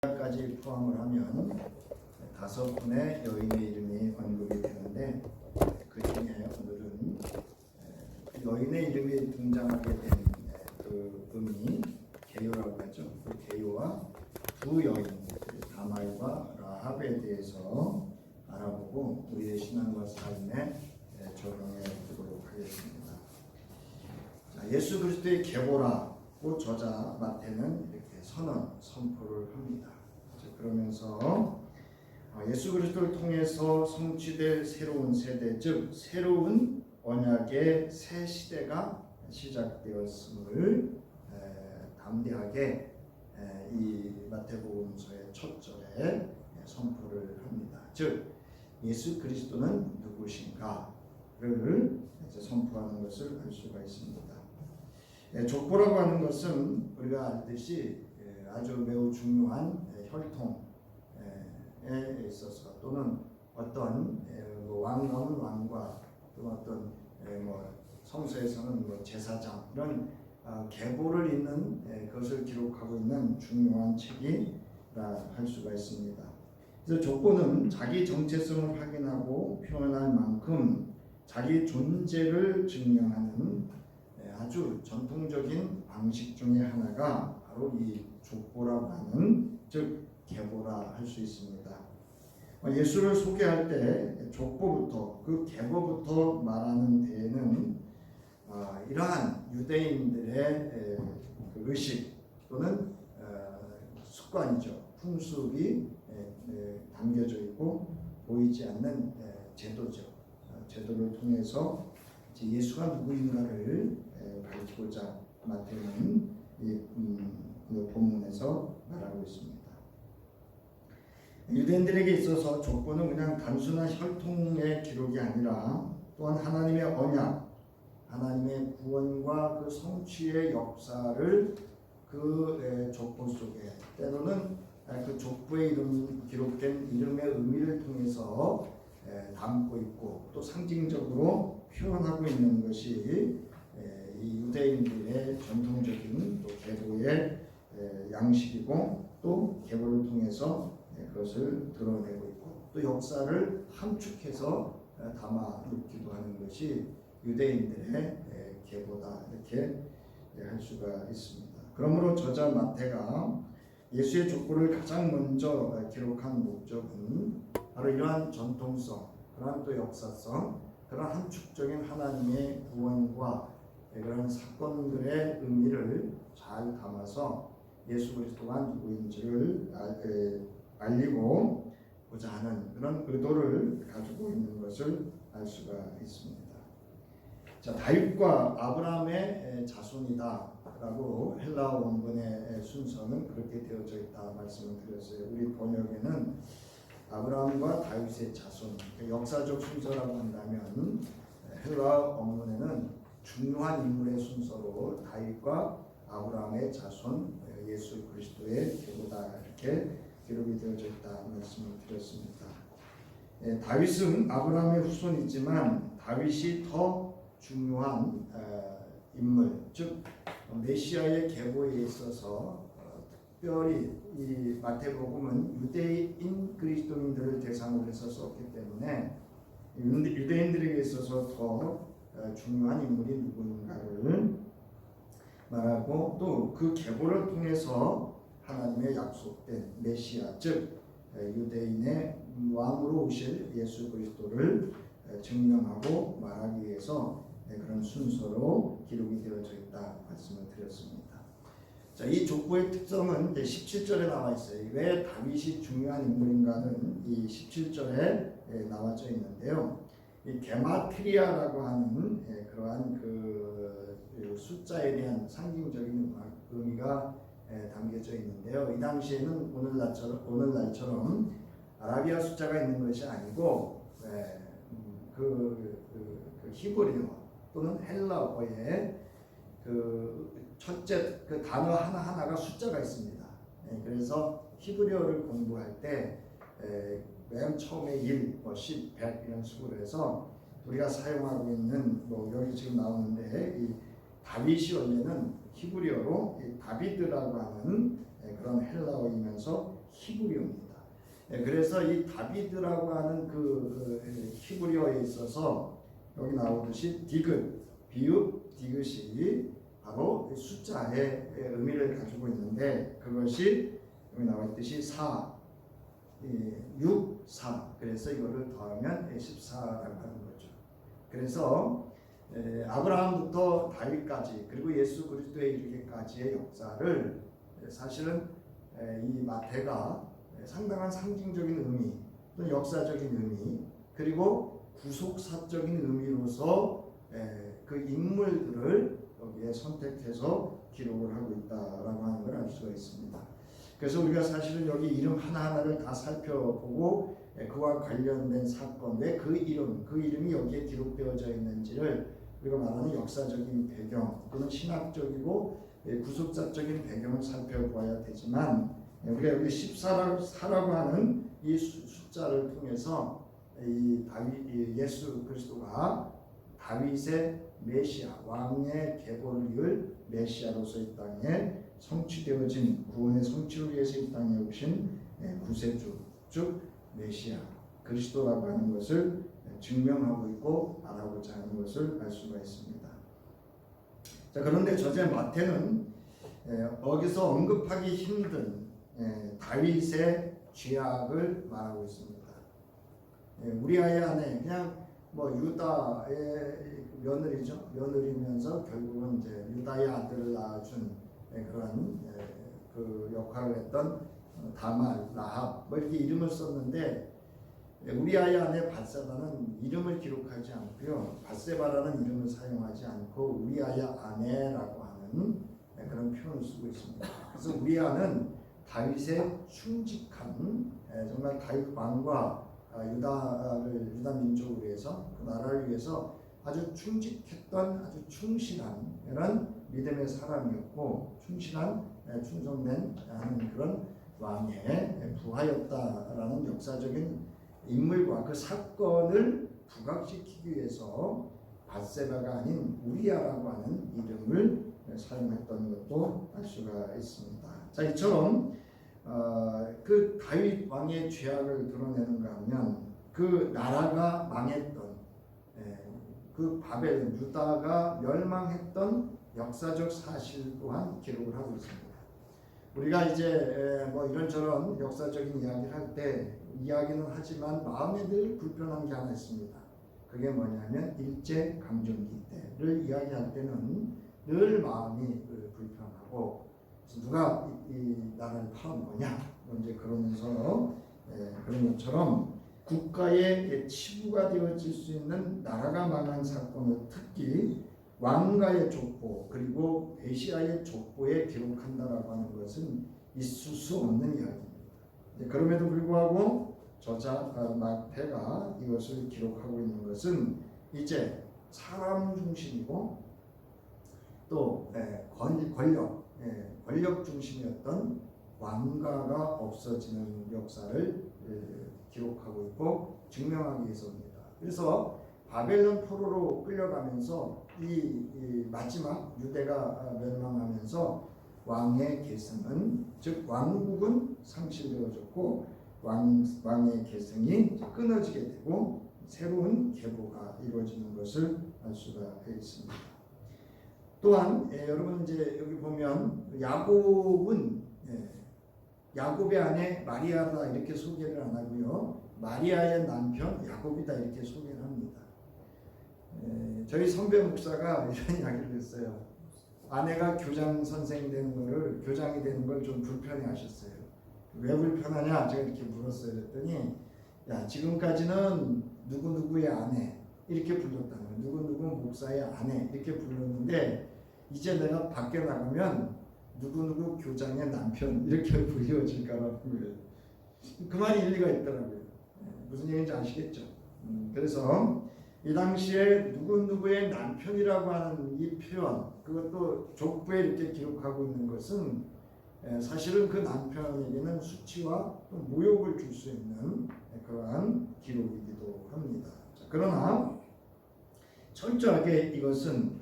까지 포함을 하면 5분의 여인의 이름이 언급이 되는데 그 중에 오늘은 여인의 이름이 등장하게 된 그 의미, 개요라고 하죠. 그 개요와 두 여인, 다말과 라합에 대해서 알아보고 우리의 신앙과 삶에 적용해 보도록 하겠습니다. 자, 예수 그리스도의 계보라고 저자 마태는 이렇게 선포를 합니다. 그러면서 예수 그리스도를 통해서 성취될 새로운 세대, 즉 새로운 언약의 새 시대가 시작되었음을 담대하게 이 마태복음서의 첫 절에 선포를 합니다. 즉 예수 그리스도는 누구신가를 선포하는 것을 알 수가 있습니다. 족보라고 하는 것은 우리가 알듯이 아주 매우 중요한 혈통에 있어서 또는 어떤 왕가는 왕과 또 어떤 성서에서는 제사장 이런 계보를 잇는 것을 기록하고 있는 중요한 책이라 할 수가 있습니다. 그래서 족보는 자기 정체성을 확인하고 표현할 만큼 자기 존재를 증명하는 아주 전통적인 방식 중에 하나가 바로 이 족보라고 하는, 즉 계보라 할 수 있습니다. 예수를 소개할 때 족보부터 그 계보부터 말하는 데에는 이러한 유대인들의 그 의식 또는 습관이죠. 풍습이 담겨져 있고 보이지 않는 제도죠. 제도를 통해서 예수가 누구인가를 밝히고자 마태는 이 본문에서 말하고 있습니다. 유대인들에게 있어서 족보는 그냥 단순한 혈통의 기록이 아니라 또한 하나님의 언약, 하나님의 구원과 그 성취의 역사를 그 족보 속에, 때로는 그 족보에 기록된 이름의 의미를 통해서 담고 있고 또 상징적으로 표현하고 있는 것이 이 유대인들의 전통적인 또 계보의 양식이고, 또 계보를 통해서 그것을 드러내고 있고 또 역사를 함축해서 담아 놓기도 하는 것이 유대인들의 계보다, 이렇게 할 수가 있습니다. 그러므로 저자 마태가 예수의 족보를 가장 먼저 기록한 목적은 바로 이러한 전통성, 그러한 또 역사성, 그러한 함축적인 하나님의 구원과 그런 사건들의 의미를 잘 담아서 예수 그리스도가 누구인지를 알리고자 하는 그런 의도를 가지고 있는 것을 알 수가 있습니다. 자, 다윗과 아브라함의 자손이다라고 헬라 원문의 순서는 그렇게 되어져 있다 말씀을 드렸어요. 우리 번역에는 아브라함과 다윗의 자손, 역사적 순서라고 한다면 헬라 원문에는 중요한 인물의 순서로 다윗과 아브라함의 자손, 예수 그리스도의 계보다 이렇게 기록이 되어져 있다 말씀을 드렸습니다. 다윗은 아브라함의 후손이지만 다윗이 더 중요한 인물, 즉 메시아의 계보에 있어서 특별히 이 마태복음은 유대인 그리스도인들을 대상으로 해서 썼기 때문에 유대인들에게 있어서 더 중요한 인물이 누구인가를 말하고 또 그 계보를 통해서 하나님의 약속된 메시아, 즉 유대인의 왕으로 오실 예수 그리스도를 증명하고 말하기 위해서 그런 순서로 기록이 되어져 있다 말씀을 드렸습니다. 자, 이 족보의 특성은 17절에 나와 있어요. 왜 다윗이 중요한 인물인가는 이 17절에 나와져 있는데요. 이 게마트리아라고 하는 그러한 그 숫자에 대한 상징적인 의미가 담겨져 있는데요. 이 당시에는 오늘날처럼 아라비아 숫자가 있는 것이 아니고 그 히브리어 또는 헬라어의 그 첫째 그 단어 하나하나가 숫자가 있습니다. 그래서 히브리어를 공부할 때 맨 처음에 1, 10, 100 이런 식으로 해서 우리가 사용하고 있는 여기 지금 나오는데 이 다윗이 원래는 히브리어로 이 다비드라고 하는 그런 헬라어이면서 히브리어입니다. 그래서 이 다비드라고 하는 그 히브리어에 있어서 여기 나오듯이 디귿, 비읍, 디귿이 바로 숫자의 의미를 가지고 있는데 그것이 여기 나와 있듯이 4, 6, 4 그래서 이거를 더하면 14라고 하는 거죠. 그래서 아브라함부터 다윗까지 그리고 예수 그리스도에 이르기까지의 역사를 사실은 이 마태가 상당한 상징적인 의미 또는 역사적인 의미 그리고 구속사적인 의미로서 그 인물들을 여기에 선택해서 기록을 하고 있다라고 하는 걸 알 수가 있습니다. 그래서 우리가 사실은 여기 이름 하나하나를 다 살펴보고 그와 관련된 사건 왜 그 이름이 여기에 기록되어져 있는지를 우리가 말하는 역사적인 배경 또는 신학적이고 구속사적인 배경을 살펴보아야 되지만 우리가 여기 14라고 하는 이 숫자를 통해서 이 예수 그리스도가 다윗의 메시아 왕의 계보를 이을 메시아로서 이 땅에 성취되어진 구원의 성취를 위해서 이 땅에 오신 구세주 즉 메시아 그리스도라고 하는 것을 증명하고 있고 말하고자 하는 것을 알 수가 있습니다. 자, 그런데 저자 마태는 여기서 언급하기 힘든 다윗의 죄악을 말하고 있습니다. 우리아의 아내 그냥 뭐 유다의 며느리면서 결국은 이제 유다의 아들을 낳아준 그런 그 역할을 했던 다말, 라합 뭐 이렇게 이름을 썼는데 우리아의 아내 밧세바는 이름을 기록하지 않고요. 밧세바라는 이름을 사용하지 않고 우리아의 아내라고 하는 그런 표현을 쓰고 있습니다. 그래서 우리아는 다윗의 충직한 정말 다윗 왕과 유다 민족을 위해서 그 나라를 위해서 아주 충직했던 아주 충실한 이런 믿음의 사람이었고 충실한 충성된 그런 왕의 부하였다라는 역사적인 인물과 그 사건을 부각시키기 위해서 밧세바가 아닌 우리아라고 하는 이름을 사용했던 것도 알 수가 있습니다. 자, 이처럼 그 다윗 왕의 죄악을 드러내는가 하면 그 나라가 망했던 그 바벨 유다가 멸망했던 역사적 사실 또한 기록을 하고 있습니다. 우리가 이제 뭐 이런저런 역사적인 이야기를 할 때 이야기는 하지만 마음에 늘 불편한 게 하나 있습니다. 그게 뭐냐면 일제 강점기 때를 이야기할 때는 늘 마음이 불편하고 누가 이 나라를 팔아먹냐 이제 그러면서 그런 것처럼 국가의 치부가 되어질 수 있는 나라가 망한 사건을 특히 왕가의 족보 그리고 메시아의 족보에 기록한다라고 하는 것은 있을 수 없는 이야기입니다. 그럼에도 불구하고 저자 마태가 이것을 기록하고 있는 것은 이제 사람 중심이고 또 권력 중심이었던 왕가가 없어지는 역사를 기록하고 있고 증명하기 위해서입니다. 그래서 바벨론 포로로 끌려가면서 이 마지막 유대가 멸망하면서 왕의 계승은 즉 왕국은 상실되어졌고 왕의 계승이 끊어지게 되고 새로운 계보가 이루어지는 것을 알 수가 있습니다. 또한 여러분 이제 여기 보면 야곱은 야곱의 아내 마리아다 이렇게 소개를 안 하고요. 마리아의 남편 야곱이다 이렇게 소개를 합니다. 저희 선배 목사가 이런 이야기를 했어요. 아내가 교장 선생이 되는 거를 교장이 되는 걸 좀 불편해 하셨어요. 왜 불편하냐 제가 이렇게 물었어요. 그랬더니 야 지금까지는 누구누구의 아내 이렇게 불렀다는 거예요. 누구누구 목사의 아내 이렇게 불렀는데 이제 내가 밖에 나가면 누구누구 교장의 남편 이렇게 불리워질까라는 거예요. 그 말이 일리가 있더라고요. 무슨 얘기인지 아시겠죠? 그래서 이 당시에 누구누구의 남편이라고 하는 이 표현 그것도 족보에 이렇게 기록하고 있는 것은 사실은 그 남편에게는 수치와 또 모욕을 줄 수 있는 그러한 기록이기도 합니다. 그러나 철저하게 이것은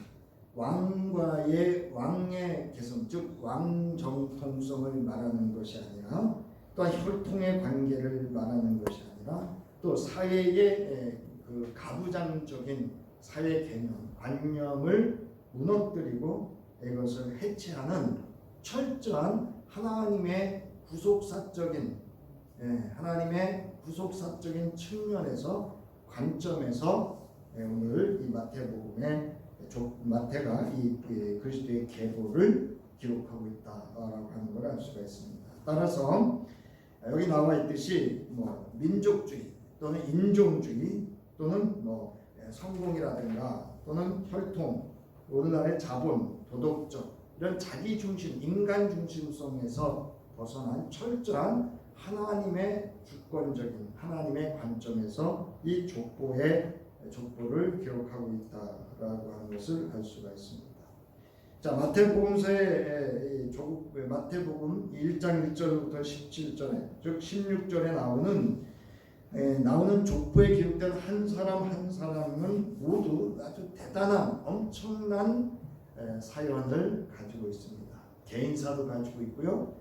왕의 계승 즉 왕정통성을 말하는 것이 아니라 또한 혈통의 관계를 말하는 것이 아니라 또 사회의 그 가부장적인 사회 개념, 관념을 무너뜨리고 이것을 해체하는 철저한 하나님의 구속사적인 측면에서 관점에서 오늘 이 마태가 이 그리스도의 계보를 기록하고 있다라고 하는 걸 알 수가 있습니다. 따라서 여기 나와 있듯이 뭐 민족주의 또는 인종주의 또는 뭐 성공이라든가 또는 혈통, 오늘날의 자본, 도덕적 이런 자기 중심, 인간 중심성에서 벗어난 철저한 하나님의 주권적인 하나님의 관점에서 이 족보를 기록하고 있다라고 하는 것을 알 수가 있습니다. 자, 마태복음 1장 1절부터 17절에 즉 16절에 나오는 족보에 기록된 한 사람 한 사람은 모두 아주 대단한 엄청난 사연을 가지고 있습니다. 개인사도 가지고 있고요.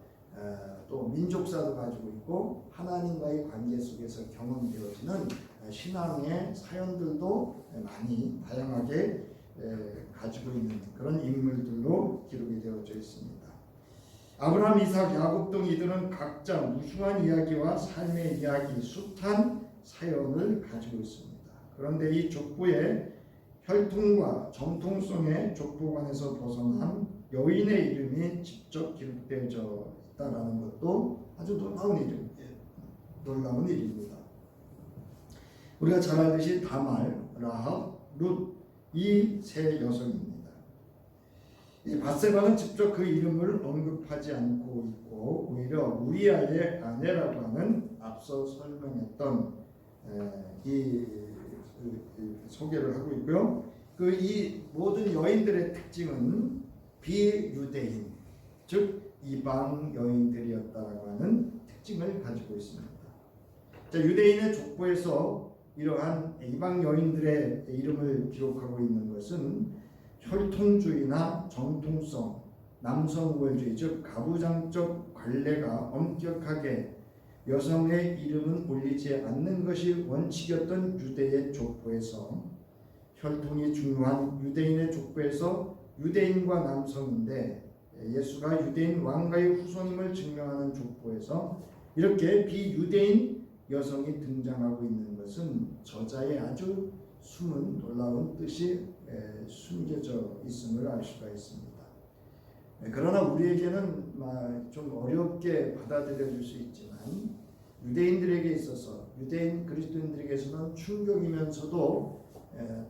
또 민족사도 가지고 있고 하나님과의 관계 속에서 경험되어지는 신앙의 사연들도 많이 다양하게 가지고 있는 그런 인물들로 기록이 되어져 있습니다. 아브라함, 이삭, 야곱 등 이들은 각자 무수한 이야기와 삶의 이야기, 숱한 사연을 가지고 있습니다. 그런데 이 족보의 혈통과 정통성의 족보관에서 벗어난 여인의 이름이 직접 기록되어져 있다는 것도 아주 놀라운 일입니다. 우리가 잘 알듯이 다말, 라합, 룻 이 세 여성입니다. 이 밧세바는 직접 그 이름을 언급하지 않고 있고 오히려 우리아의 아내라고 하는 앞서 설명했던 이 소개를 하고 있고요. 이 모든 여인들의 특징은 비유대인, 즉 이방 여인들이었다라고 하는 특징을 가지고 있습니다. 자, 유대인의 족보에서 이러한 이방 여인들의 이름을 기록하고 있는 것은 혈통주의나 정통성, 남성 우월주의, 즉 가부장적 관례가 엄격하게 여성의 이름은 올리지 않는 것이 원칙이었던 유대의 족보에서 혈통이 중요한 유대인의 족보에서 유대인과 남성인데 예수가 유대인 왕가의 후손임을 증명하는 족보에서 이렇게 비유대인 여성이 등장하고 있는 것은 저자의 아주 숨은 놀라운 뜻이 숨겨져 있음을 알 수가 있습니다. 그러나 우리에게는 좀 어렵게 받아들여질 수 있지만 유대인들에게 있어서 유대인 그리스도인들에게서는 충격이면서도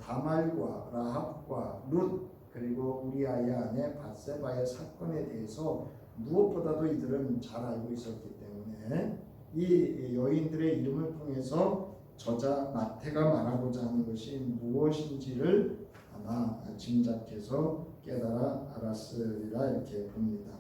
다말과 라합과 룻 그리고 우리아의 아내 밧세바의 사건에 대해서 무엇보다도 이들은 잘 알고 있었기 때문에 이 여인들의 이름을 통해서 저자 마태가 말하고자 하는 것이 무엇인지를 아마 짐작해서 깨달아 알았으리라 이렇게 봅니다.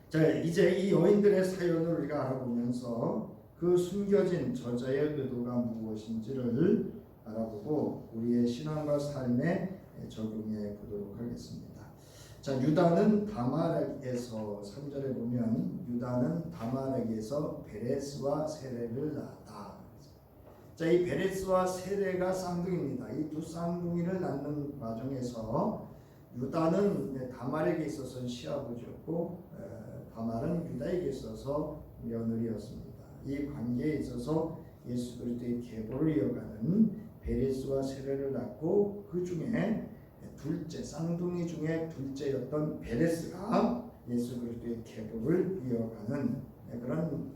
자, 이제 이 여인들의 사연을 우리가 알아보면서 그 숨겨진 저자의 의도가 무엇인지를 알아보고 우리의 신앙과 삶에 적용해 보도록 하겠습니다. 자, 유다는 다말에서 3절에 보면 유다는 다말에게서 베레스와 세레를 낳았다. 자, 이 베레스와 세레가 쌍둥이입니다. 이 두 쌍둥이를 낳는 과정에서 유다는 다말에게 있어서는 시아버지였고 다말은 유다에게 있어서 며느리였습니다. 이 관계에 있어서 예수 그리스도의 계보를 이어가는 베레스와 세레를 낳고 그 중에 둘째, 쌍둥이 중에 둘째였던 베레스가 예수 그리스도의 계보를 이어가는 그런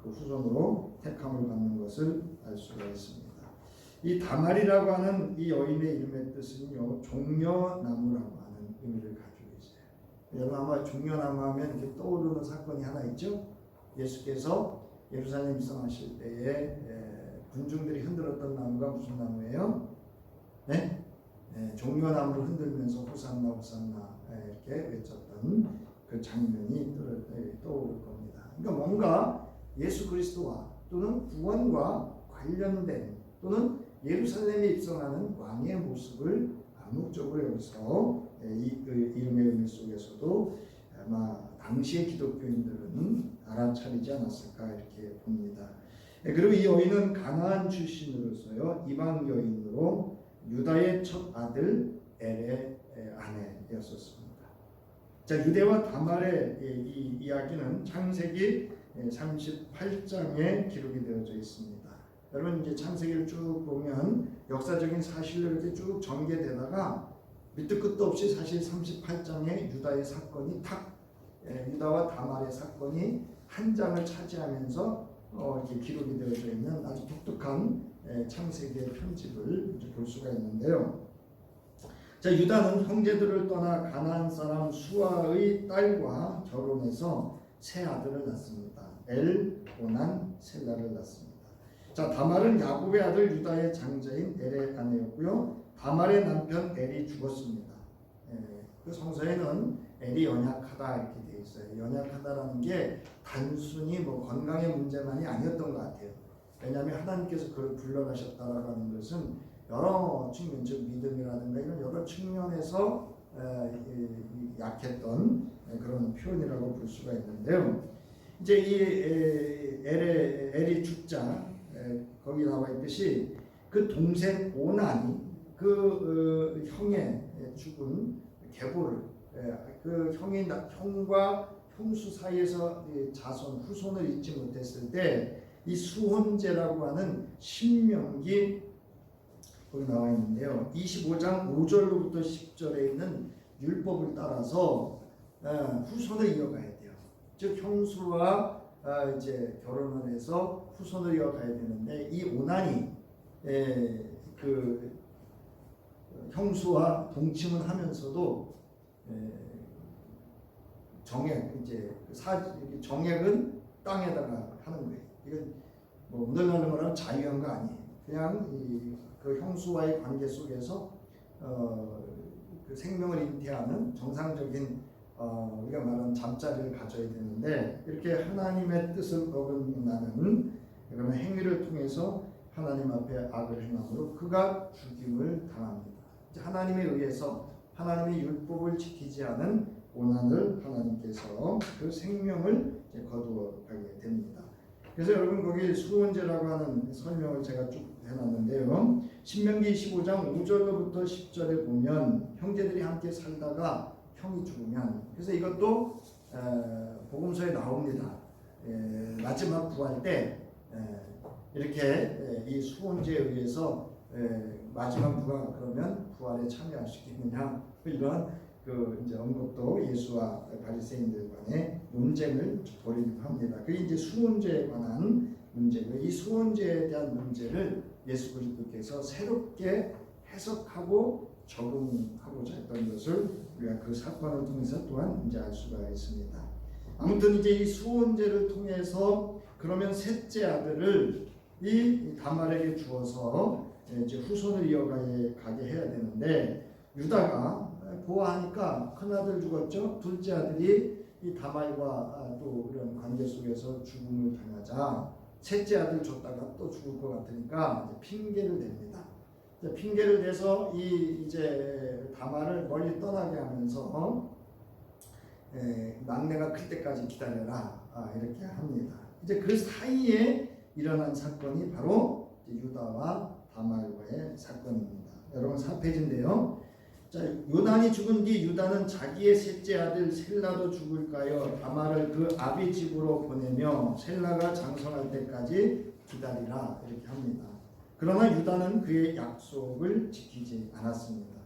그 후손으로 택함을 받는 것을 알 수가 있습니다. 이 다말이라고 하는 이 여인의 이름의 뜻은요, 종려나무라고 하는 의미를 가지고 있어요. 여러분 아마 종려나무 하면 이렇게 떠오르는 사건이 하나 있죠. 예수께서 예루살렘 입성하실 때에 군중들이 흔들었던 나무가 무슨 나무예요? 네? 종려나무를 흔들면서 호산나 호산나 이렇게 외쳤던 그 장면이 떠오를 겁니다. 그러니까 뭔가 예수 그리스도와 또는 구원과 관련된 또는 예루살렘에 입성하는 왕의 모습을 암묵적으로 여기서 이 이름의 의미 속에서도 아마 당시의 기독교인들은 알아차리지 않았을까 이렇게 봅니다. 그리고 이 여인은 가나안 출신으로서요 이방 여인으로 유다의 첫 아들 엘의 아내였었습니다. 자, 유대와 다말의 이 이야기는 창세기 38장에 기록이 되어져 있습니다. 여러분 이제 창세기를 쭉 보면 역사적인 사실로 이렇게 쭉 전개되다가 밑도 끝도 없이 사실 38장에 유다의 사건이 유다와 다말의 사건이 한 장을 차지하면서 이렇게 기록이 되어져 있는 아주 독특한 창세기의 편집을 볼 수가 있는데요. 자, 유다는 형제들을 떠나 가나안 사람 수아의 딸과 결혼해서 세 아들을 낳습니다. 엘, 오난, 셀라를 낳습니다. 자, 다말은 야곱의 아들 유다의 장자인 엘의 아내였고요. 다말의 남편 엘이 죽었습니다. 그 성서에는 엘이 연약하다 이렇게 되어 있어요. 연약하다라는 게 단순히 뭐 건강의 문제만이 아니었던 것 같아요. 왜냐하면 하나님께서 그를 불러가셨다라고 하는 것은 여러 측면, 즉 믿음이라든가 이런 여러 측면에서 약했던 그런 표현이라고 볼 수가 있는데요. 이제 이 엘이 죽자 거기 나와 있듯이 그 동생 오난이 그 형의 죽은 계보를 그 형과 형수 사이에서 자손 후손을 잊지 못했을 때 이 수혼제라고 하는 신명기 거기 나와 있는데요. 25장 5절로부터 10절에 있는 율법을 따라서 후손을 이어가야 돼요. 즉 형수와 이제 결혼을 해서 후손을 이어가야 되는데 이 오난이 그 형수와 동침을 하면서도 정액은 땅에다가 하는 거예요. 이건 뭐 오늘날로 말하면 자유한 거 아니에요. 그냥 그 형수와의 관계 속에서 그 생명을 잉태하는 정상적인 우리가 말하는 잠자리를 가져야 되는데 이렇게 하나님의 뜻을 어긋나는 그런 행위를 통해서 하나님 앞에 악을 행함으로 그가 죽임을 당합니다. 하나님에 의해서 하나님의 율법을 지키지 않은 오난을 하나님께서 그 생명을 거두어 가게 됩니다. 그래서 여러분 거기 수혼제라고 하는 설명을 제가 쭉 해놨는데요. 신명기 25장 5절로부터 10절에 보면 형제들이 함께 살다가 형이 죽으면 그래서 이것도 복음서에 나옵니다. 마지막 구할 때 이렇게 이 수혼제에 의해서 마지막 누가 그러면 부활에 참여할 수 있겠느냐 이러한 그 이제 언급도 예수와 바리새인들 간의 논쟁을 벌이기도 합니다. 그게 이제 수혼제에 관한 문제고 이 수혼제에 대한 문제를 예수 그리스도께서 새롭게 해석하고 적응하고자 했던 것을 우리가 그 사건을 통해서 또한 이제 알 수가 있습니다. 아무튼 이제 이 수혼제를 통해서 그러면 셋째 아들을 이 다말에게 주어서 이제 후손을 이어가게 해야 되는데 유다가 보아하니까 큰 아들 죽었죠. 둘째 아들이 이 다말과 또 이런 관계 속에서 죽음을 당하자 셋째 아들 줬다가 또 죽을 것 같으니까 이제 핑계를 댑니다. 핑계를 대서 이제 다말을 멀리 떠나게 하면서 막내가 클 때까지 기다려라 이렇게 합니다. 이제 그 사이에 일어난 사건이 바로 유다와 다말과의 사건입니다. 여러분 4페이지인데요. 자, 요난이 죽은 뒤 유다는 자기의 셋째 아들 셀라도 죽을까요? 다말을 그 아비 집으로 보내며 셀라가 장성할 때까지 기다리라 이렇게 합니다. 그러나 유다는 그의 약속을 지키지 않았습니다.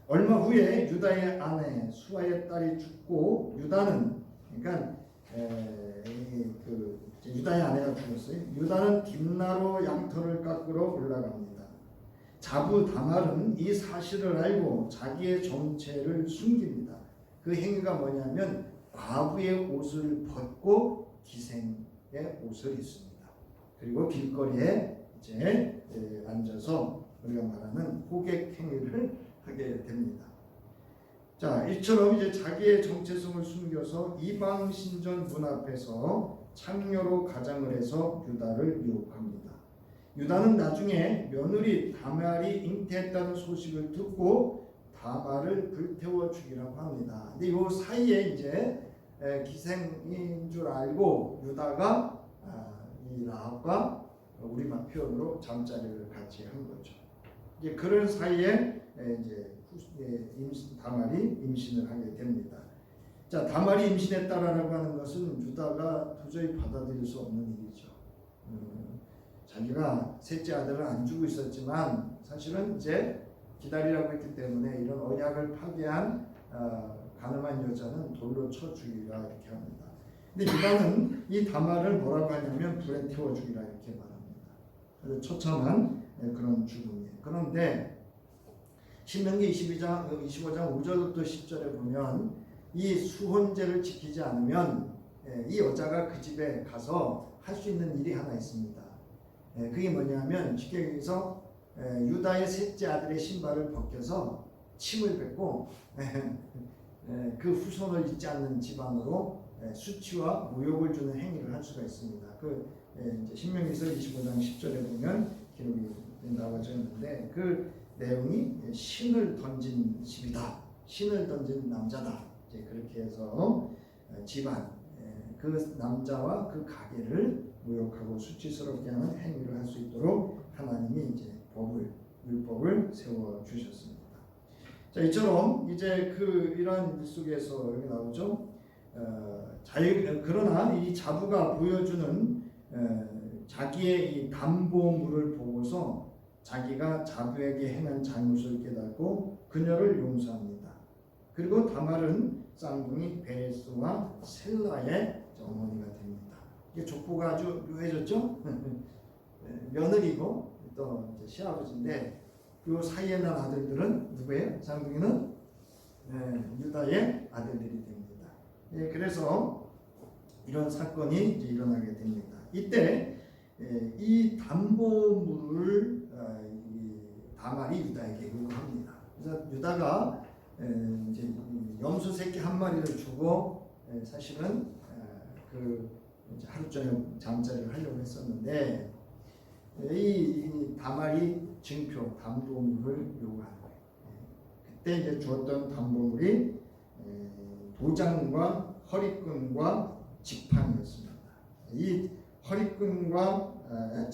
얼마 후에 유다의 아내 수아의 딸이 죽고 유다는 그러니까 유다의 아내가 죽었어요. 유다는 딥나로 양털을 깎으러 올라갑니다. 자부 다말은 이 사실을 알고 자기의 정체를 숨깁니다. 그 행위가 뭐냐면 과부의 옷을 벗고 기생의 옷을 입습니다. 그리고 길거리에 이제 앉아서 우리가 말하는 호객 행위를 하게 됩니다. 자, 이처럼 이제 자기의 정체성을 숨겨서 이방 신전 문 앞에서 창녀로 가장을 해서 유다를 유혹합니다. 유다는 나중에 며느리 다말이 잉태했다는 소식을 듣고 다말을 불태워 죽이라고 합니다. 근데 이 사이에 이제 기생인 줄 알고 유다가 이 라합과 우리말 표현으로 잠자리를 같이 한 거죠. 이제 그런 사이에 이제 다말이 임신을 하게 됩니다. 자, 다말이 임신했다라고 하는 것은 유다가 도저히 받아들일 수 없는 일이죠. 자기가 셋째 아들을 안 주고 있었지만 사실은 이제 기다리라고 했기 때문에 이런 언약을 파괴한 가늠한 여자는 돌로 쳐 죽이라 이렇게 합니다. 근데 유다는 이 다말을 뭐라고 하냐면 불에 태워 죽이라 이렇게 말합니다. 그래서 처참한 그런 죽음이에요. 그런데 신명기 25장 5절부터 10절에 보면 이 수혼제를 지키지 않으면 이 여자가 그 집에 가서 할 수 있는 일이 하나 있습니다. 그게 뭐냐면 쉽게 얘기해서 유다의 셋째 아들의 신발을 벗겨서 침을 뱉고 그 후손을 잊지 않는 집안으로 수치와 모욕을 주는 행위를 할 수가 있습니다. 그 이제 신명기서 25장 10절에 보면 기록이 나와져 있는데 그 내용이 신을 던진 집이다, 신을 던진 남자다. 이제 그렇게 해서 집안 그 남자와 그 가게를 모욕하고 수치스럽게 하는 행위를 할 수 있도록 하나님이 이제 율법을 세워 주셨습니다. 자, 이처럼 이제 이러한 일 속에서 여기 나오죠. 그러나 이 자부가 보여주는 자기의 이 담보물을 보고서 자기가 자부에게 행한 잘못을 깨닫고 그녀를 용서합니다. 그리고 다말은 쌍둥이 베레스와 셀라의 어머니가 됩니다. 이게 족보가 아주 묘해졌죠? 며느리고 또 이제 시아버지인데 그 사이에 난 아들들은 누구예요? 쌍둥이는 유다의 아들들이 됩니다. 그래서 이런 사건이 이제 일어나게 됩니다. 이때 이 담보물을 다말이 유다에게 요구합니다. 그래서 유다가 이제 염소 새끼 한 마리를 주고 사실은 이제 하루 종일 잠자리를 하려고 했었는데 이 다말이 증표 담보물을 요구하는 거예요. 그때 이제 주었던 담보물이 도장과 허리끈과 지팡이였습니다. 이 허리끈과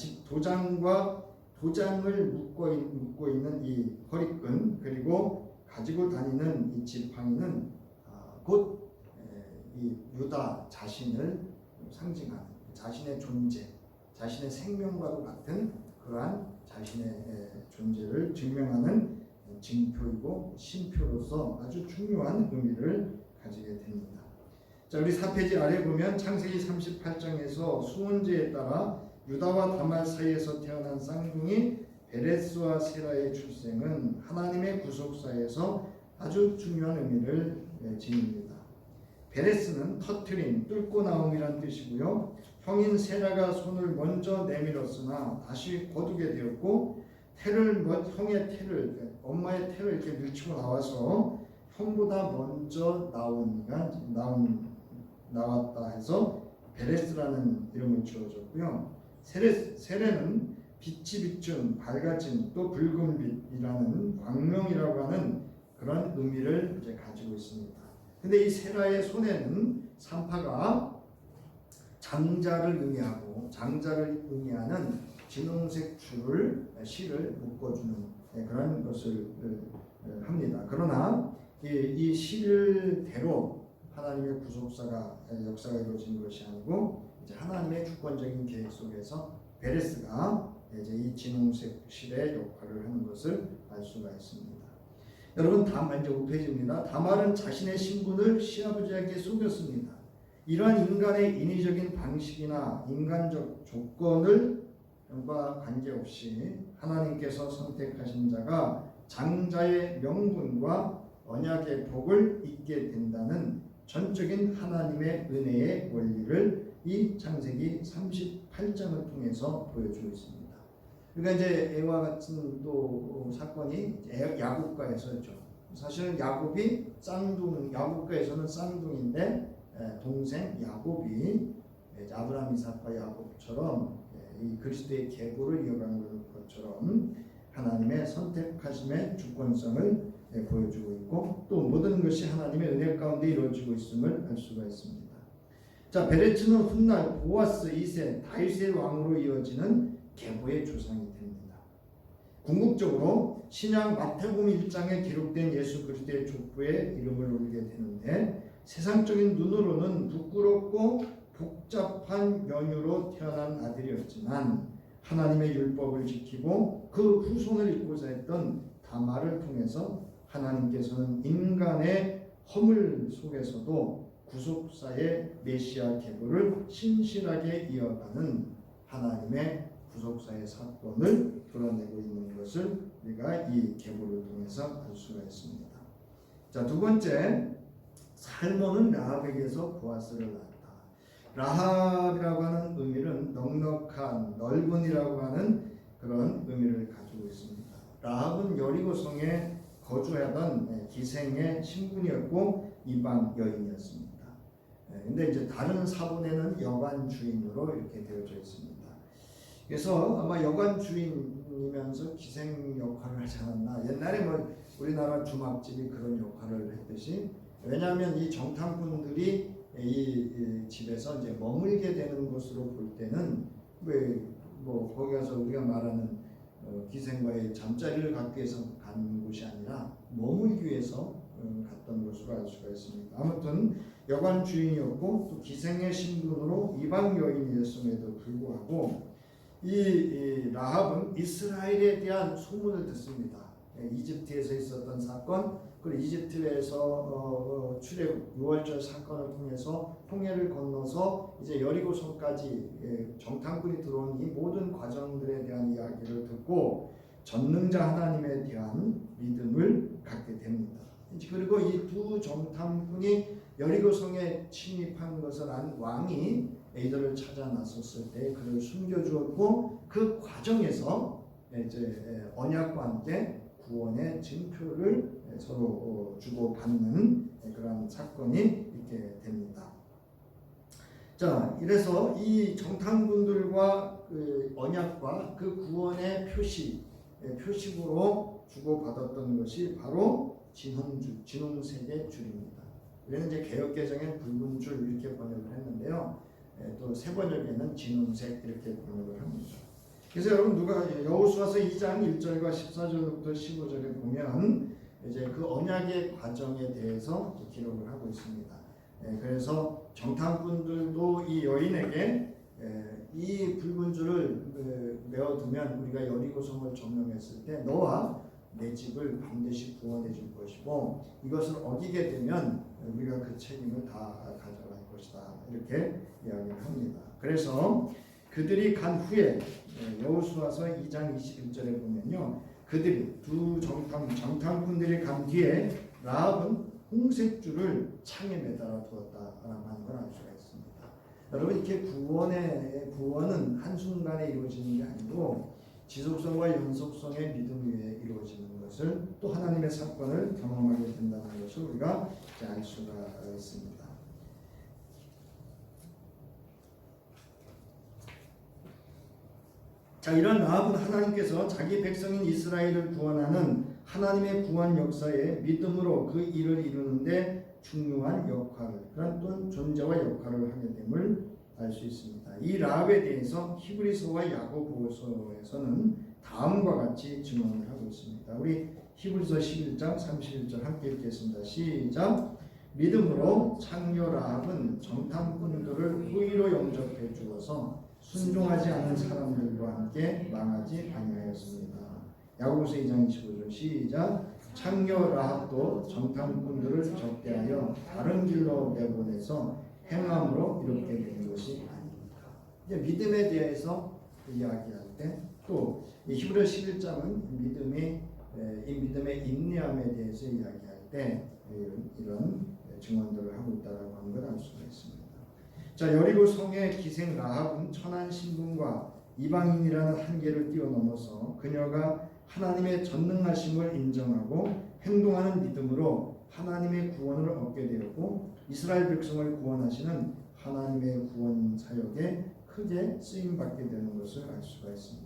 도장을 묶고 있는 이 허리끈 그리고 가지고 다니는 이 지팡이는 곧 이 유다 자신을 상징하는 자신의 존재, 자신의 생명과도 같은 그러한 자신의 존재를 증명하는 징표이고 신표로서 아주 중요한 의미를 가지게 됩니다. 자, 우리 4페이지 아래 보면 창세기 38장에서 수혼제에 따라 유다와 다말 사이에서 태어난 쌍둥이 베레스와 세라의 출생은 하나님의 구속사에서 아주 중요한 의미를 지닙니다. 베레스는 터트림, 뚫고 나옴이란 뜻이고요. 형인 세라가 손을 먼저 내밀었으나 다시 거두게 되었고 형의 태를 엄마의 태를 이렇게 밀치고 나와서 형보다 먼저 나왔다 해서 베레스라는 이름을 지어줬고요. 세레는 빛이 비춘 밝아짐 또 붉은 빛이라는 광명이라고 하는 그런 의미를 이제 가지고 있습니다. 근데 이 세라의 손에는 산파가 장자를 의미하는 진홍색 실을 묶어주는 그런 것을 합니다. 그러나 이 실대로 하나님의 구속사가 역사가 이루어진 것이 아니고 이제 하나님의 주권적인 계획 속에서 베레스가 이제 이 진홍색 실의 역할을 하는 것을 알 수가 있습니다. 여러분 다음 이제 5페이지입니다. 다말은 자신의 신분을 시아버지에게 속였습니다. 이러한 인간의 인위적인 방식이나 인간적 조건과 관계없이 하나님께서 선택하신 자가 장자의 명분과 언약의 복을 잊게 된다는 전적인 하나님의 은혜의 원리를 이 창세기 38장을 통해서 보여주고 있습니다. 그러니까 이제 이와 같은 또 사건이 야곱과에서죠. 사실은 야곱이 야곱과에서는 쌍둥이인데 동생 야곱이 아브라함, 이삭과 야곱처럼 이 그리스도의 계보를 이어간 것처럼 하나님의 선택하심의 주권성을 보여주고 있고 또 모든 것이 하나님의 은혜 가운데 이루어지고 있음을 알 수가 있습니다. 자, 베레츠는 훗날 보아스 2세 다윗의 왕으로 이어지는 계보의 조상이 됩니다. 궁극적으로 신약 마태복음 1장에 기록된 예수 그리스도의 족보에 이름을 올리게 되는데 세상적인 눈으로는 부끄럽고 복잡한 연유로 태어난 아들이었지만 하나님의 율법을 지키고 그 후손을 잇고자 했던 다말을 통해서 하나님께서는 인간의 허물 속에서도 구속사의 메시아 계보를 신실하게 이어가는 하나님의 구속사의 사건을 드러내고 있는 것을 우리가 이 계보를 통해서 알 수가 있습니다. 자, 두 번째, 살몬은 라합에게서 보아스를 낳았다. 라합이라고 하는 의미는 넉넉한, 넓은이라고 하는 그런 의미를 가지고 있습니다. 라합은 여리고성에 거주하던 기생의 신분이었고 이방 여인이었습니다. 근데 이제 다른 사본에는 여관 주인으로 이렇게 되어져 있습니다. 그래서 아마 여관 주인이면서 기생 역할을 하지 않았나. 옛날에 뭐 우리나라 주막집이 그런 역할을 했듯이, 왜냐하면 이 정탐꾼들이 이 집에서 이제 머물게 되는 것으로 볼 때는 왜 뭐 거기 가서 우리가 말하는 기생과의 잠자리를 갖기 위해서 간 곳이 아니라 머물기 위해서 갔던 것으로 알 수가 있습니다. 아무튼 여관 주인이었고 또 기생의 신분으로 이방 여인이었음에도 불구하고 이 라합은 이스라엘에 대한 소문을 듣습니다. 이집트에서 있었던 사건, 그리고 이집트에서 출애굽 6월절 사건을 통해서 홍해를 건너서 이제 여리고성까지 정탐꾼이 들어온 이 모든 과정들에 대한 이야기를 듣고 전능자 하나님에 대한 믿음을 갖게 됩니다. 그리고 이 두 정탐꾼이 여리고성에 침입한 것을 안 왕이 이들을 찾아 나섰을 때 그를 숨겨주었고 그 과정에서 이제 언약과 함께 구원의 증표를 서로 주고받는 그런 사건이 있게 됩니다. 자, 이래서 이 정탐꾼들과 그 언약과 그 구원의 표식으로 주고받았던 것이 바로 진홍색의 줄입니다. 우리는 이제 개역개정엔 붉은 줄 이렇게 번역을 했는데요. 또 새 번역에는 진홍색 이렇게 번역을 합니다. 그래서 여러분 여호수아서 2장 1절과 14절부터 15절에 보면 이제 그 언약의 과정에 대해서 기록을 하고 있습니다. 그래서 정탐꾼들도 이 여인에게 이 붉은 줄을 메어두면 우리가 여리고성을 점령했을 때 너와 내 집을 반드시 구원해 줄 것이고 이것을 어기게 되면 우리가 그 책임을 다 가져갈 것이다. 이렇게 이야기를 합니다. 그래서 그들이 간 후에 여호수아서 2장 21절에 보면요. 그들이 두 정탐꾼들이 간 뒤에 라합은 홍색줄을 창에 매달아 두었다라고 하는 걸 알 수가 있습니다. 여러분 이렇게 구원은 한순간에 이루어지는 게 아니고 지속성과 연속성의 믿음 위에 이루어지는 것을 또 하나님의 사건을 경험하게 된다는 것을 우리가 알 수가 있습니다. 자, 이런 라합은 하나님께서 자기 백성인 이스라엘을 구원하는 하나님의 구원 역사에 믿음으로 그 일을 이루는데 중요한 역할을, 그런 또 존재와 역할을 하게 됨을 알 수 있습니다. 이 라합에 대해서 히브리서와 야고보서에서는 다음과 같이 증언을 하고 있습니다. 우리 히브리서 11장 31절 함께 읽겠습니다. 시작. 믿음으로 창녀 라합은 정탐꾼들을 후의로 영접해 주어서 순종하지 않은 사람들과 함께 망하지 아니하였습니다. 야고보서 2장 25절 시작. 창녀 라합도 정탐꾼들을 적대하여 다른 길로 내보내서 행함으로 이렇게 된 것이 아닙니까? 이제 믿음에 대해서 이야기할 때 또 히브리서 11장은 이 믿음의 인내함에 대해서 이야기할 때 이런 증언들을 하고 있다라고 하는 걸 알 수가 있습니다. 자, 여리고 성의 기생 라합은 천한 신분과 이방인이라는 한계를 뛰어넘어서 그녀가 하나님의 전능하심을 인정하고 행동하는 믿음으로 하나님의 구원을 얻게 되었고 이스라엘 백성을 구원하시는 하나님의 구원 사역에 크게 쓰임 받게 되는 것을 알 수가 있습니다.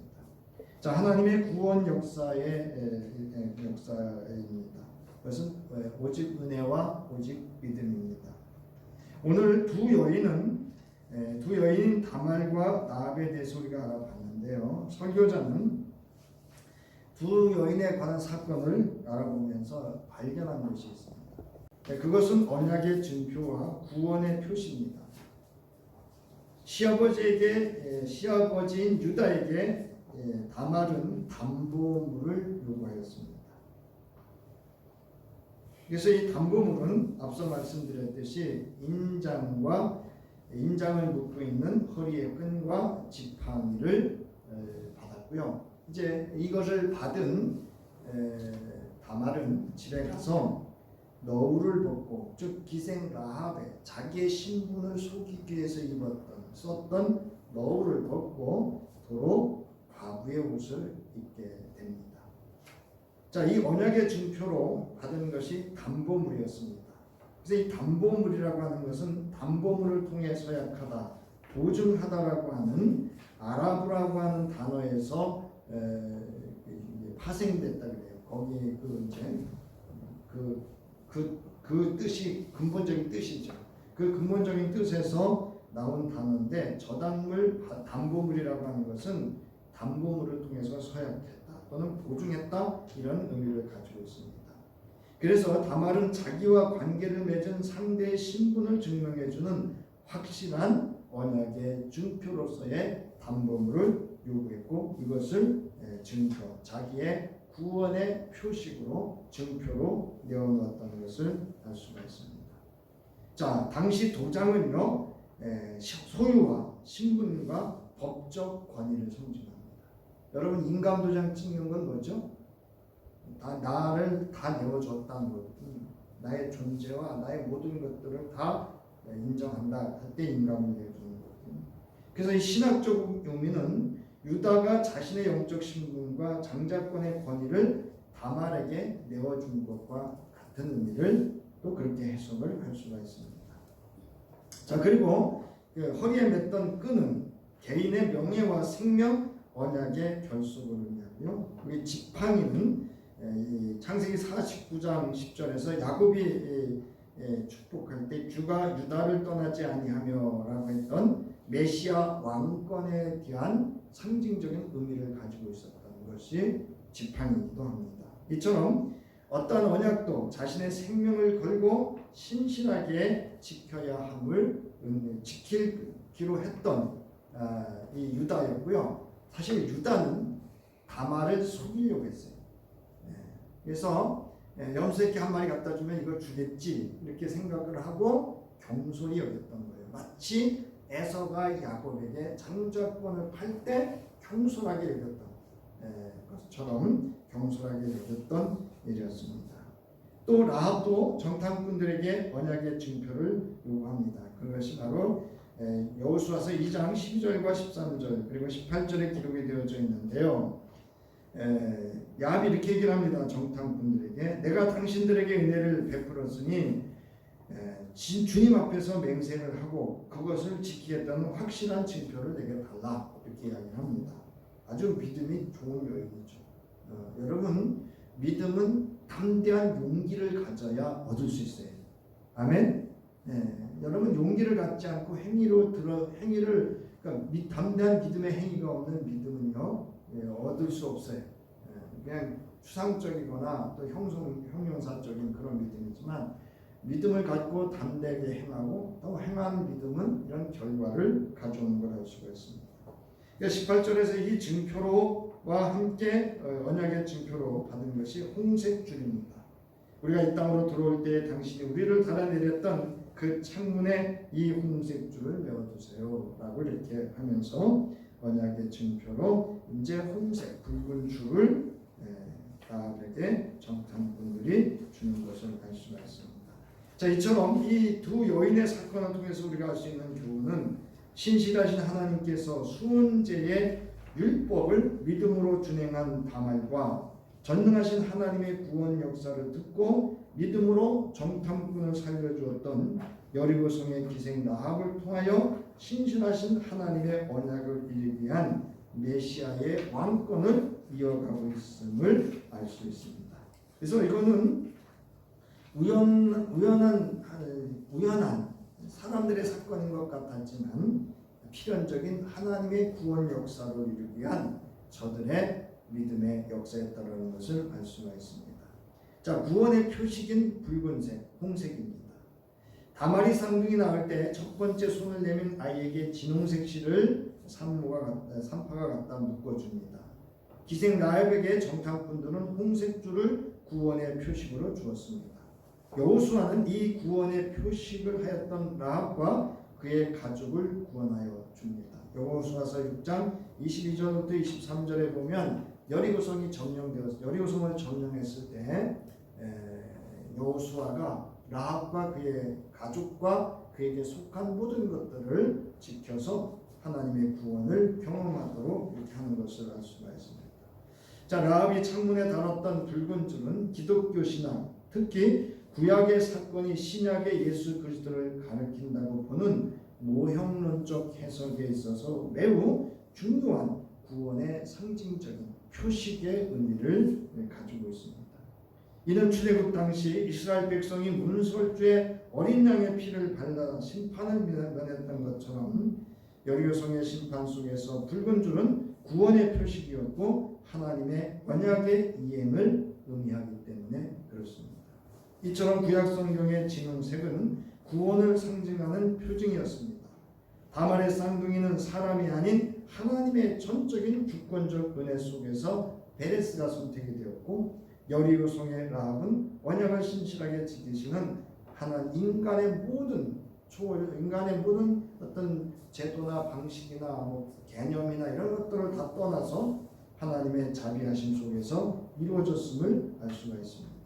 자, 하나님의 구원 역사입니다. 그것은 오직 은혜와 오직 믿음입니다. 오늘 두 여인인 다말과 나합에 대해서 우리가 알아봤는데요. 설교자는 두 여인에 관한 사건을 알아보면서 발견한 것이 있습니다. 그것은 언약의 증표와 구원의 표시입니다. 시아버지인 유다에게 다말은 담보물을 요구하였습니다. 그래서 이 담보물은 앞서 말씀드렸듯이 인장을 묶고 있는 허리의 끈과 지팡이를 받았고요. 이제 이것을 받은 다말은 집에 가서 너울을 벗고, 즉 기생 라합의 자기의 신분을 속이기 위해서 썼던 너울을 벗고 도로 과부의 옷을 입게 됩니다. 자, 이 언약의 증표로 받은 것이 담보물이었습니다. 그래서 이 담보물이라고 하는 것은 담보물을 통해 서약하다, 보증하다라고 하는 아라브라고 하는 단어에서 파생됐다 그래요. 거기에 그 뜻이 근본적인 뜻이죠. 그 근본적인 뜻에서 나온 단어인데, 저당물, 담보물이라고 하는 것은 담보물을 통해서 서약했다 또는 보증했다, 이런 의미를 가지고 있습니다. 그래서 다말은 자기와 관계를 맺은 상대의 신분을 증명해주는 확실한 언약의 증표로서의 담보물을 요구했고, 이것을 증표, 자기의 구원의 표식으로 증표로 내어놓았다는 것을 알 수가 있습니다. 자, 당시 도장은요, 소유와 신분과 법적 권위를 상징합니다. 여러분, 인감도장 찍는 건 뭐죠? 나를 다 내어줬다는 것, 나의 존재와 나의 모든 것들을 다 인정한다 할 때 인감을 내어주는 거거든요. 그래서 이 신학적 의미는 유다가 자신의 영적 신분과 장자권의 권위를 다말에게 내어준 것과 같은 의미를 또 그렇게 해석을 할 수가 있습니다. 자, 그리고 허리에 맸던 끈은 개인의 명예와 생명, 언약의 결속을 의미하고요. 우리 지팡이는 창세기 49장 10절에서 야곱이 축복할 때 주가 유다를 떠나지 아니하며라고 했던 메시아 왕권에 대한 상징적인 의미를 가지고 있었던 것이 지팡이이기도 합니다. 이처럼 어떠한 언약도 자신의 생명을 걸고 신실하게 지켜야 함을 지키기로 했던 이 유다였고요. 사실 유다는 다말을 속이려고 했어요. 그래서 염소새끼 한 마리 갖다 주면 이걸 주겠지 이렇게 생각을 하고 경솔히 여겼던 거예요. 마치 에서가 야곱에게 장자권을 팔 때 경솔하게 여겼던 것처럼 경솔하게 여겼던 일이었습니다. 또 라합도 정탐꾼들에게 언약의 증표를 요구합니다. 그것이 바로 여호수아서 2장 12절과 13절 그리고 18절에 기록이 되어져 있는데요. 야합이 이렇게 얘기를 합니다. 정탐꾼들에게 내가 당신들에게 은혜를 베풀었으니 주님 앞에서 맹세를 하고 그것을 지키겠다는 확실한 증표를 내게 달라, 이렇게 이야기를 합니다. 아주 믿음이 좋은 여인이죠. 여러분, 믿음은 담대한 용기를 가져야 얻을 수 있어요. 아멘. 여러분, 용기를 갖지 않고 그러니까 담대한 믿음의 행위가 없는 믿음은요, 얻을 수 없어요. 그냥 추상적이거나 또 형용사적인 그런 믿음이지만, 믿음을 갖고 담대하게 행하고 또 행한 믿음은 이런 결과를 가져오는 걸 알 수가 있습니다. 18절에서 이 증표로와 함께 언약의 증표로 받은 것이 홍색줄입니다. 우리가 이 땅으로 들어올 때 당신이 우리를 달아내렸던 그 창문에 이 홍색줄을 메어두세요 라고 이렇게 하면서 언약의 증표로 이제 홍색 붉은 줄을 라합에게 정탐꾼들이 주는 것을 알 수가 있습니다. 자, 이처럼 이 두 여인의 사건을 통해서 우리가 알 수 있는 교훈은 신실하신 하나님께서 수은제의 율법을 믿음으로 준행한 다말과 전능하신 하나님의 구원 역사를 듣고 믿음으로 정탐꾼을 살려주었던 여리고성의 기생 라합을 통하여 신실하신 하나님의 언약을 이루기 위한 메시아의 왕권을 이어가고 있음을 알 수 있습니다. 그래서 이거는 우연한 사람들의 사건인 것 같았지만 필연적인 하나님의 구원 역사를 이루기 위한 저들의 믿음의 역사였다는 것을 알 수가 있습니다. 자, 구원의 표식인 붉은색, 홍색입니다. 다말이 쌍둥이 낳을 때 첫 번째 손을 내민 아이에게 진홍색 실을 산파가 갖다 묶어줍니다. 기생 라합에게 정탐꾼들은 홍색 줄을 구원의 표식으로 주었습니다. 여호수아는 이 구원의 표식을 하였던 라합과 그의 가족을 구원하여 줍니다. 여호수아서 6장 22절부터 23절에 보면 여리고성을 점령했을 때 여호수아가 라합과 그의 가족과 그에게 속한 모든 것들을 지켜서 하나님의 구원을 경험하도록 이렇게 하는 것을 알 수가 있습니다. 자, 라합이 창문에 달았던 붉은 줄은 기독교 신앙, 특히 구약의 사건이 신약의 예수 그리스도를 가리킨다고 보는 모형론적 해석에 있어서 매우 중요한 구원의 상징적인 표식의 의미를 가지고 있습니다. 이는 출애굽 당시 이스라엘 백성이 문설주에 어린 양의 피를 발라 심판을 면했던 것처럼 여리고성의 심판 속에서 붉은 줄은 구원의 표식이었고 하나님의 언약의 이행을 의미하기 때문에 그렇습니다. 이처럼 구약 성경의 진홍색은 구원을 상징하는 표징이었습니다. 다말의 쌍둥이는 사람이 아닌 하나님의 전적인 주권적 은혜 속에서 베레스가 선택이 되었고 여리고성의 라합은 언약을 신실하게 지키시는 인간의 모든 어떤 제도나 방식이나 개념이나 이런 것들을 다 떠나서 하나님의 자비하심 속에서 이루어졌음을 알 수가 있습니다.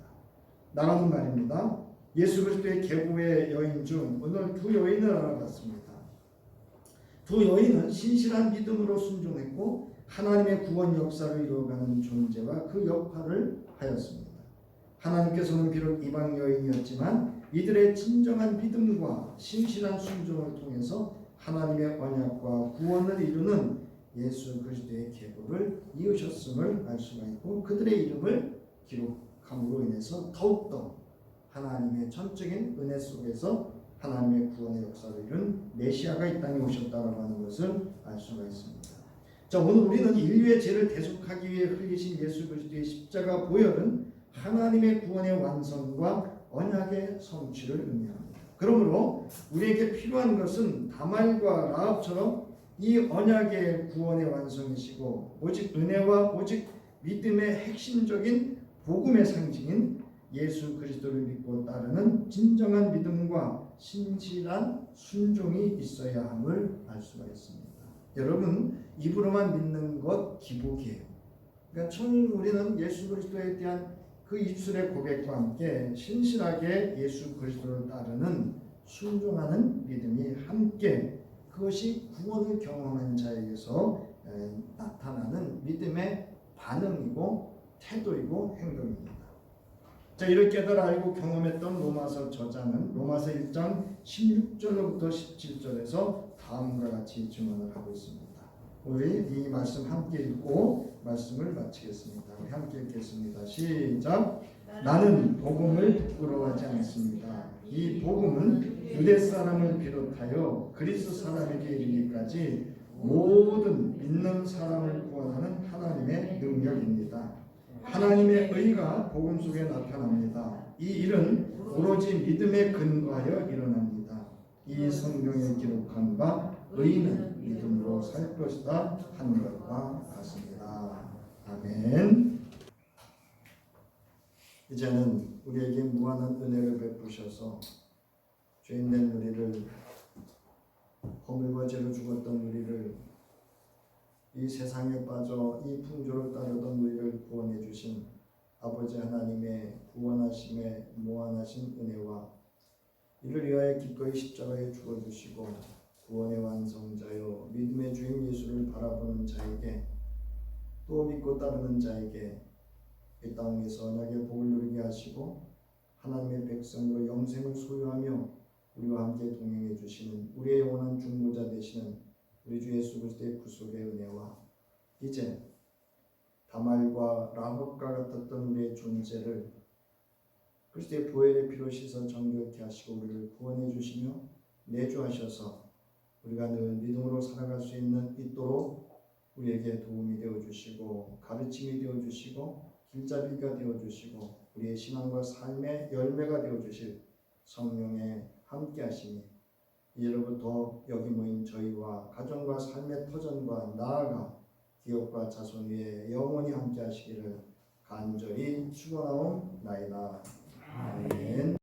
나가는 말입니다. 예수 그리스도의 계보의 여인 중 오늘 두 여인을 알아봤습니다. 두 여인은 신실한 믿음으로 순종했고 하나님의 구원 역사를 이루어가는 존재와 그 역할을 하였습니다. 하나님께서는 비록 이방 여인이었지만 이들의 진정한 믿음과 신실한 순종을 통해서 하나님의 언약과 구원을 이루는 예수 그리스도의 계보를 이으셨음을 알 수가 있고 그들의 이름을 기록함으로 인해서 더욱더 하나님의 전적인 은혜 속에서 하나님의 구원의 역사를 이룬 메시아가 이 땅에 오셨다라고 하는 것을 알 수가 있습니다. 자, 오늘 우리는 인류의 죄를 대속하기 위해 흘리신 예수 그리스도의 십자가 보혈은 하나님의 구원의 완성과 언약의 성취를 의미합니다. 그러므로 우리에게 필요한 것은 다말과 라합처럼 이 언약의 구원의 완성이시고 오직 은혜와 오직 믿음의 핵심적인 복음의 상징인 예수 그리스도를 믿고 따르는 진정한 믿음과 신실한 순종이 있어야 함을 알 수가 있습니다. 여러분, 입으로만 믿는 것 기복이에요. 그러니까 우리는 예수 그리스도에 대한 그 입술의 고백과 함께 신실하게 예수 그리스도를 따르는 순종하는 믿음이 함께 그것이 구원을 경험한 자에게서 나타나는 믿음의 반응이고 태도이고 행동입니다. 자, 이를 깨달아 알고 경험했던 로마서 저자는 로마서 1장 16절로부터 17절에서 다음과 같이 증언을 하고 있습니다. 우리 이 말씀 함께 읽고 말씀을 마치겠습니다. 우리 함께 읽겠습니다. 시작. 나는 복음을 부끄러워하지 않습니다. 이 복음은 유대 사람을 비롯하여 그리스 사람에게 이르기까지 모든 믿는 사람을 구원하는 하나님의 능력입니다. 하나님의 의가 복음 속에 나타납니다. 이 일은 오로지 믿음에 근거하여 일어납니다. 이 성경에 기록한 바 의인은 믿음으로 살 것이다 한 것과 같습니다. 아멘. 이제는 우리에게 무한한 은혜를 베푸셔서 죄인된 우리를, 허물과 죄로 죽었던 우리를, 이 세상에 빠져 이 풍조를 따르던 우리를 구원해 주신 아버지 하나님의 구원하심의 무한하신 은혜와 이를 위하여 기꺼이 십자가에 죽어주시고 구원의 완성자요 믿음의 주인 예수를 바라보는 자에게, 또 믿고 따르는 자에게 이 땅에서 언약의 복을 누리게 하시고 하나님의 백성으로 영생을 소유하며 우리와 함께 동행해 주시는 우리의 영원한 중보자 되시는 우리 주 예수 그리스도의 구속의 은혜와 이제 다말과 라합과 같았던 우리의 존재를 그리스도의 보혈의 피로 씻어 정결케 하시고 우리를 구원해 주시며 내주하셔서 우리가 늘 믿음으로 살아갈 수 있도록 우리에게 도움이 되어 주시고 가르침이 되어 주시고 길잡이가 되어 주시고 우리의 신앙과 삶의 열매가 되어 주실 성령의 함께 하심이 이제로부터 여기 모인 저희와 가정과 삶의 터전과 나아가 기업과 자손 위에 영원히 함께 하시기를 간절히 축원하옵나이다. 아멘.